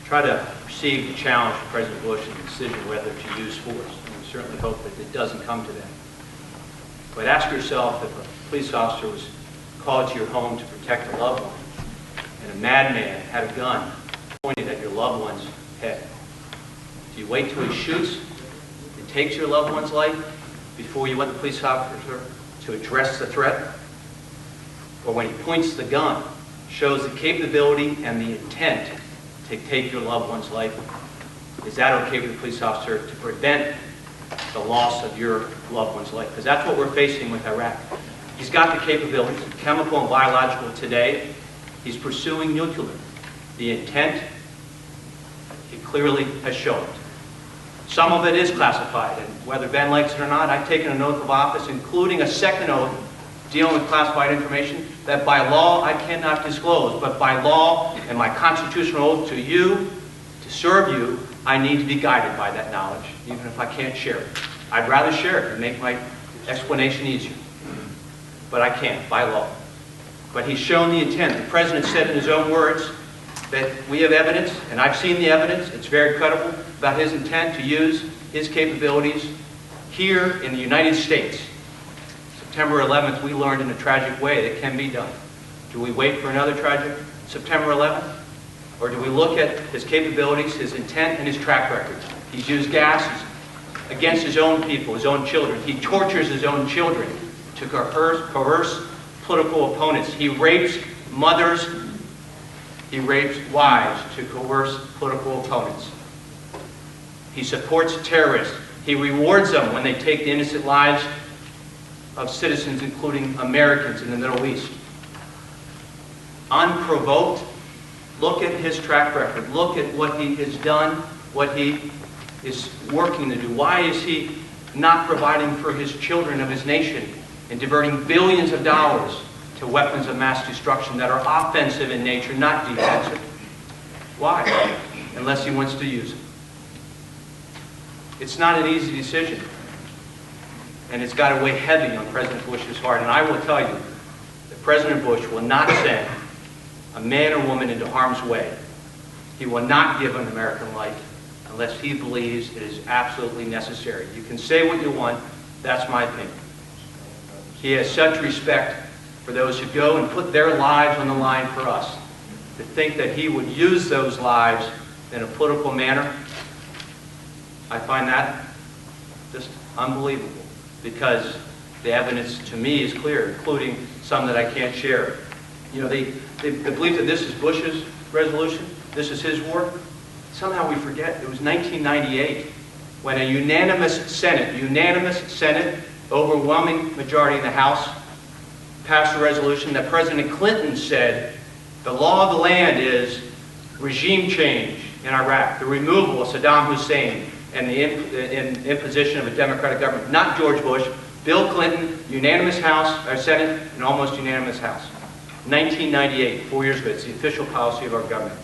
try to perceive the challenge of President Bush in the decision whether to use force. And we certainly hope that it doesn't come to that. But ask yourself, if a police officer was called to your home to protect a loved one, and a madman had a gun pointed at your loved one's head, do you wait till he shoots and takes your loved one's life before you want the police officer to address the threat? Or when he points the gun, shows the capability and the intent to take your loved one's life, is that okay for the police officer to prevent the loss of your loved one's life? Because that's what we're facing with Iraq. He's got the capabilities, chemical and biological today. He's pursuing nuclear. The intent, he clearly has shown it. Some of it is classified, and whether Ben likes it or not, I've taken an oath of office, including a second oath dealing with classified information, that by law I cannot disclose, but by law and my constitutional oath to you, to serve you, I need to be guided by that knowledge, even if I can't share it. I'd rather share it and make my explanation easier, but I can't, by law. But he's shown the intent. The President said in his own words that we have evidence, and I've seen the evidence, it's very credible, about his intent to use his capabilities here in the United States. September 11th, we learned in a tragic way that it can be done. Do we wait for another tragic September 11th? Or do we look at his capabilities, his intent, and his track record? He's used gas against his own people, his own children. He tortures his own children to coerce political opponents. He rapes mothers. He rapes wives to coerce political opponents. He supports terrorists. He rewards them when they take the innocent lives of citizens, including Americans in the Middle East. Unprovoked, look at his track record. Look at what he has done, what he is working to do. Why is he not providing for his children of his nation and diverting billions of dollars to weapons of mass destruction that are offensive in nature, not defensive? Why? Unless he wants to use it. It's not an easy decision, and it's got to weigh heavy on President Bush's heart. And I will tell you that President Bush will not send a man or woman into harm's way. He will not give an American life unless he believes it is absolutely necessary. You can say what you want, that's my opinion. He has such respect for those who go and put their lives on the line for us. To think that he would use those lives in a political manner, I find that just unbelievable, because the evidence to me is clear, including some that I can't share. You know, they believe that this is Bush's resolution, this is his war. Somehow we forget it was 1998 when a unanimous Senate, overwhelming majority in the House, passed a resolution that President Clinton said the law of the land is regime change in Iraq, the removal of Saddam Hussein, and the imposition of a democratic government. Not George Bush, Bill Clinton, unanimous Senate, and almost unanimous House. 1998, 4 years ago. It's the official policy of our government.